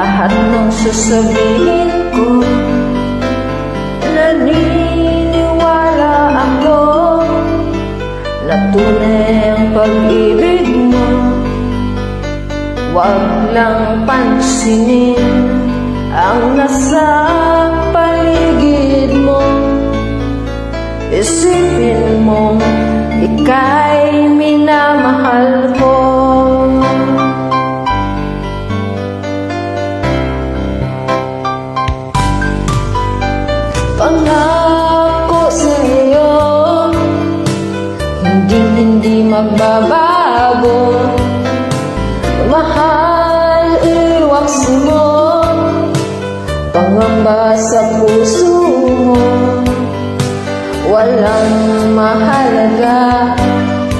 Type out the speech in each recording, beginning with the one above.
lahat ng sasabihin ko. Naniniwala ako na tunay ang pag-ibig mo. Huwag lang pansinin ang nasa paligid mo. Isipin mo, ika'y minamahal ko. Pangako sa iyo, hindi magbabago. Mahal, iwaks mo, pangamba sa puso mo. Walang mahalaga,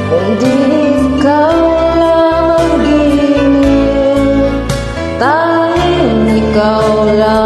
kundi ikaw lang ang giliw. Tanging ikaw lang